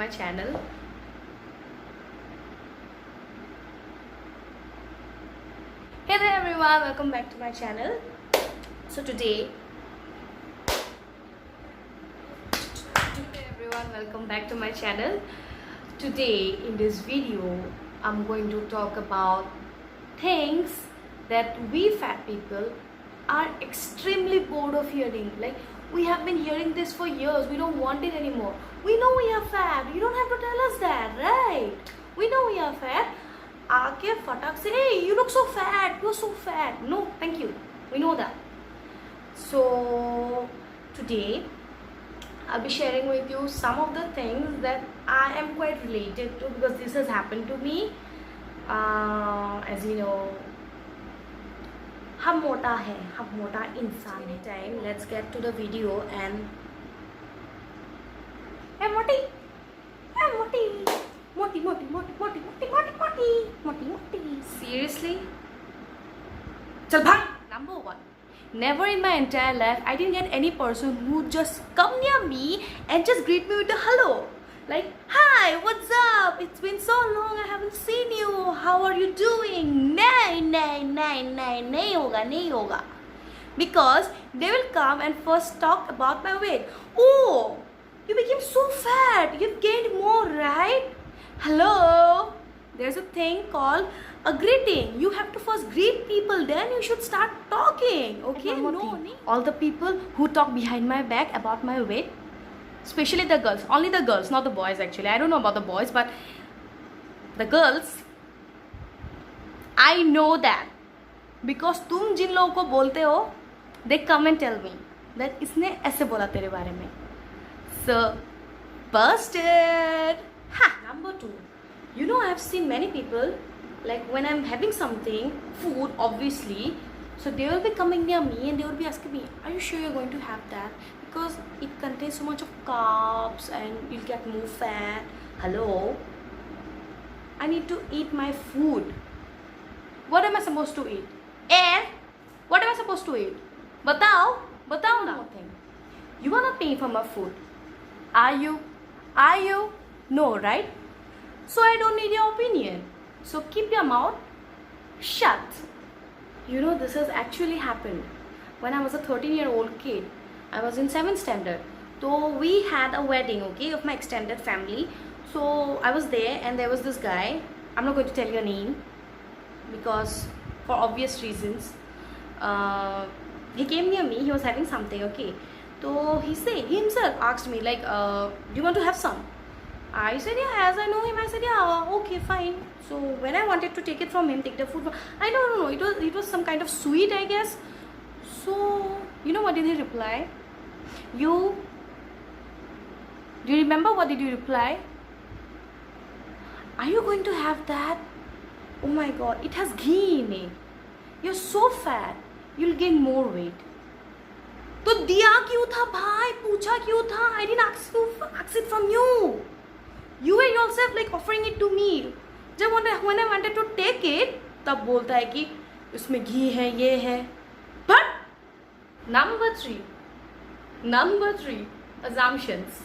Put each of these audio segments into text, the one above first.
my channel. Hey there everyone, welcome back to my channel. So today everyone, welcome back to my channel. Today in this video I'm going to talk about things that we fat people are extremely bored of hearing. Like, we have been hearing this for years. We don't want it anymore. We know we are fat. You don't have to tell us that, right? We know we are fat. Aake fatak say, hey, you look so fat. You're so fat. No, thank you. We know that. So today I'll be sharing with you some of the things that I am quite related to, because this has happened to me. As you know, हम मोटा इंसान है. Time, let's get to the video and hey Moti, Moti. Seriously? Chal bhag. Number one. Never in my entire life I didn't get any person who would just come near me and just greet me with a hello. Like, hi, what's up? It's been so long, I haven't seen you. How are you doing? Nahi hoga. Because they will come and first talk about my weight. Oh, you became so fat. You've gained more, right? Hello. There's a thing called a greeting. You have to first greet people, then you should start talking. Okay? No. All the people who talk behind my back about my weight, especially the girls, only the girls, not the boys actually. I don't know about the boys, but the girls, I know that. Because तुम जिन लोगों को बोलते हो, they come and tell me that इसने ऐसे बोला तेरे बारे में. So, busted! Ha! Number two. You know, I have seen many people, like when I'm having something, food obviously, so they will be coming near me and they will be asking me, are you sure you're going to have that? Because it contains so much of carbs and you'll get more fat. Hello? I need to eat my food. What am I supposed to eat? And what am I supposed to eat? Batao na. Thing. You are not paying for my food. Are you? No, right? So I don't need your opinion. So keep your mouth shut. You know, this has actually happened. When I was a 13-year-old kid, I was in 7th standard. So we had a wedding, okay, of my extended family. So I was there and there was this guy. I'm not going to tell your name because for obvious reasons. He came near me. He was having something, okay. So he himself asked me like, do you want to have some? I said, yeah, as I know him, I said, yeah, okay, fine. So when I wanted to take it from him, take the food, I don't know, it was some kind of sweet, I guess. So, you know what did he reply? Do you remember what did you reply? Are you going to have that? Oh my god, it has ghee in it. You're so fat, you'll gain more weight. तो दिया क्यों था भाई? पूछा क्यों था? I didn't ask it from you. You were yourself like offering it to me. जब when I wanted to take it, तब बोलता है कि इसमें घी है, ये है. But number three, assumptions.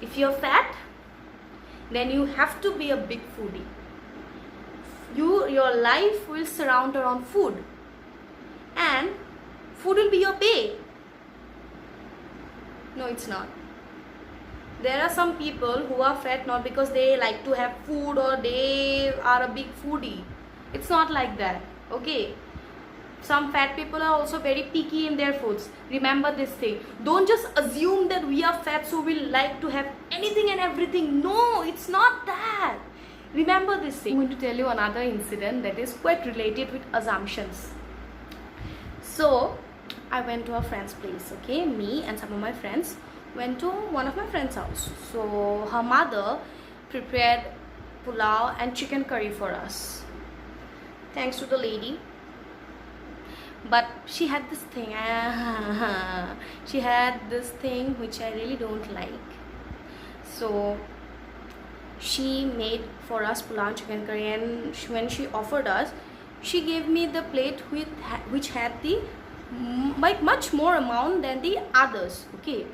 If you're fat, then you have to be a big foodie. Your life will surround around food, and food will be your pay. No, it's not. There are some people who are fat not because they like to have food or they are a big foodie. It's not like that, okay? Some fat people are also very picky in their foods. Remember this thing. Don't just assume that we are fat so we like to have anything and everything. No, it's not that. Remember this thing. I'm going to tell you another incident that is quite related with assumptions. So, I went to a friend's place, okay? Me and some of my friends went to one of my friend's house. So, her mother prepared pulao and chicken curry for us. Thanks to the lady. But she had this thing. She had this thing which I really don't like. So, she made for us pulao and chicken curry, and when she offered us, she gave me the plate which had the much more amount than the others, okay.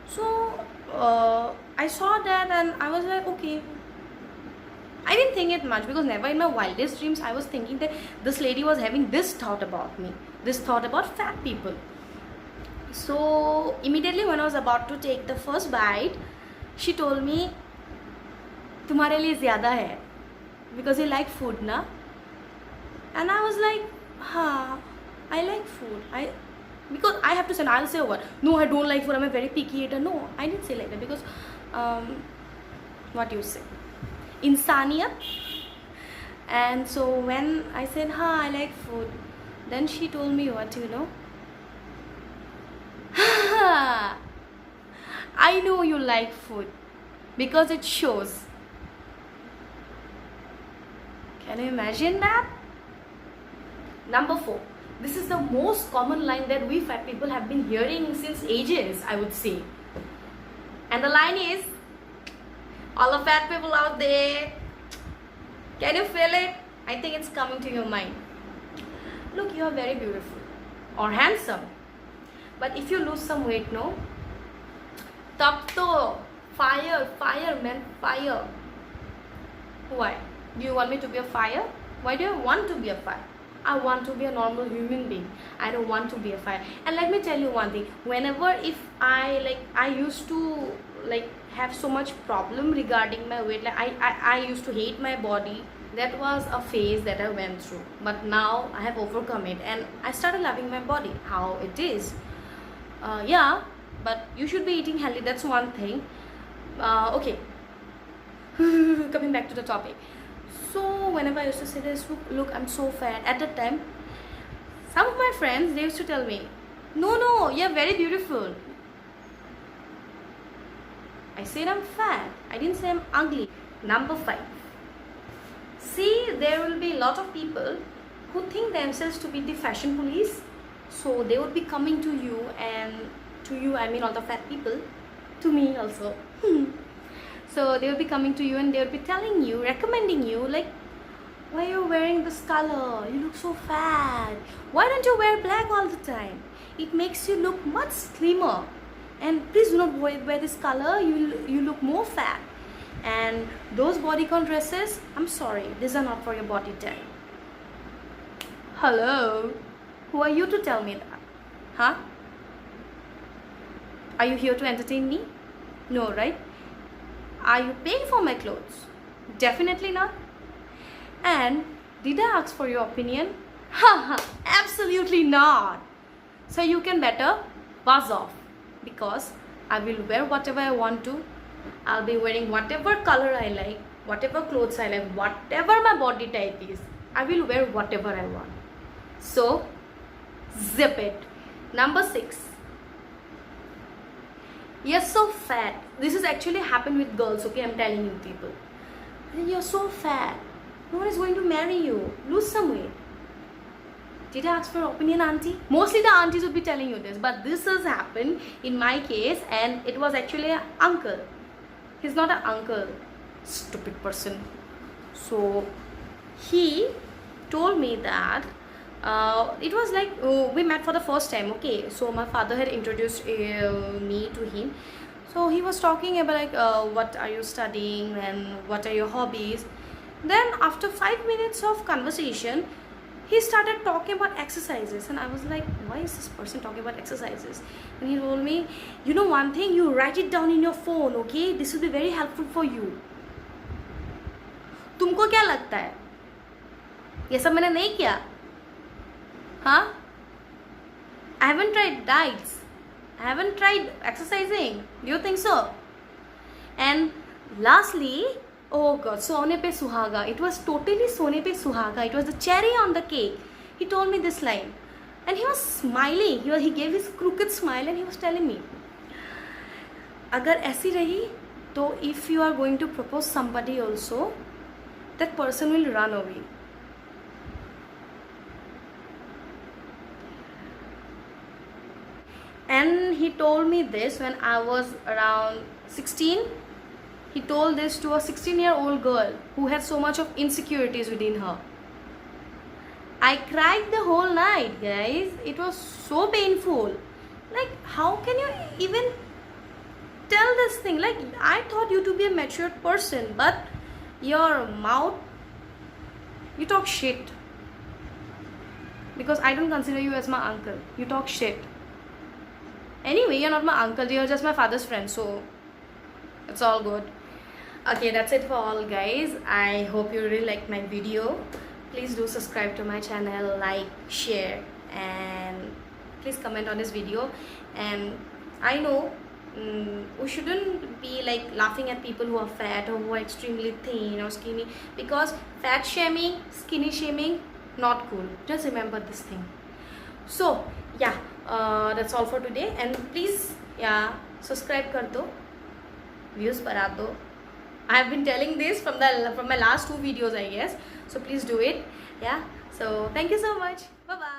So I saw that and I was like, okay. I didn't think it much because never in my wildest dreams I was thinking that this lady was having this thought about me, this thought about fat people. So immediately when I was about to take the first bite, she told me, तुम्हारे लिए ज़्यादा है, because you like food ना. And I was like, huh, I like food. Because I have to say, I'll say what? No, I don't like food. I'm a very picky eater. No, I didn't say like that because, what do you say? Insaniyat. And so when I said, I like food, then she told me what, I know you like food because it shows. Can you imagine that? Number 4. This is the most common line that we fat people have been hearing since ages, I would say. And the line is, all the fat people out there, can you feel it? I think it's coming to your mind. Look, you are very beautiful or handsome. But if you lose some weight, no? Tab to fire, man, fire. Why? Do you want me to be a fire? Why do you want to be a fire? I want to be a normal human being. I don't want to be a fire. And let me tell you one thing. Whenever if I used to have so much problem regarding my weight. Like I used to hate my body. That was a phase that I went through. But now I have overcome it and I started loving my body. How it is. Yeah, but you should be eating healthy. That's one thing. Okay. Coming back to the topic. So whenever I used to say this, look, I'm so fat. At that time, some of my friends, they used to tell me, no, you're very beautiful. I said I'm fat. I didn't say I'm ugly. Number 5. See, there will be a lot of people who think themselves to be the fashion police. So they would be coming to you, and to you I mean all the fat people, to me also. So they will be coming to you and they will be telling you, recommending you, like, why are you wearing this color? You look so fat. Why don't you wear black all the time? It makes you look much slimmer. And please do not wear this color. You look more fat. And those bodycon dresses, I'm sorry, these are not for your body type. Hello? Who are you to tell me that? Huh? Are you here to entertain me? No, right? Are you paying for my clothes? Definitely not. And did I ask for your opinion? Haha, absolutely not. So you can better buzz off, because I will wear whatever I want to. I'll be wearing whatever color I like, whatever clothes I like, whatever my body type is. I will wear whatever I want. So zip it. Number 6. You're so fat. This is actually happened with girls, okay? I'm telling you people. You're so fat. No one is going to marry you. Lose some weight. Did I ask for your opinion, auntie? Mostly the aunties would be telling you this, but this has happened in my case, and it was actually an uncle. He's not an uncle. Stupid person. So he told me that it was like we met for the first time, okay? So my father had introduced me to him. So he was talking about like what are you studying and what are your hobbies. Then after 5 minutes of conversation, he started talking about exercises, and I was like, why is this person talking about exercises? And he told me, you know one thing, you write it down in your phone, okay? This will be very helpful for you. तुमको क्या लगता है ये सब मैंने नहीं किया? Huh? I haven't tried diets. I haven't tried exercising. Do you think so? And lastly, oh God, Sone Pe Suhaga. It was totally Sone Pe Suhaga. It was the cherry on the cake. He told me this line. And he was smiling. He gave his crooked smile and he was telling me, अगर ऐसी रही, तो if you are going to propose somebody also, that person will run away. And he told me this when I was around 16. He told this to a 16-year-old girl who had so much of insecurities within her. I cried the whole night, guys. It was so painful. Like, how can you even tell this thing. Like, I thought you to be a matured person, but your mouth, you talk shit. Because I don't consider you as my uncle. You talk shit. Anyway, you're not my uncle, you're just my father's friend, so it's all good. Okay, that's it for all, guys. I hope you really liked my video. Please do subscribe to my channel, like, share, and please comment on this video. And I know we shouldn't be like laughing at people who are fat or who are extremely thin or skinny, because fat shaming, skinny shaming, not cool. Just remember this thing. So yeah, that's all for today. And please, yeah, subscribe kar do, views बढ़ा दो. I have been telling this from my last 2 videos, I guess. So please do it. Yeah. So thank you so much. Bye bye.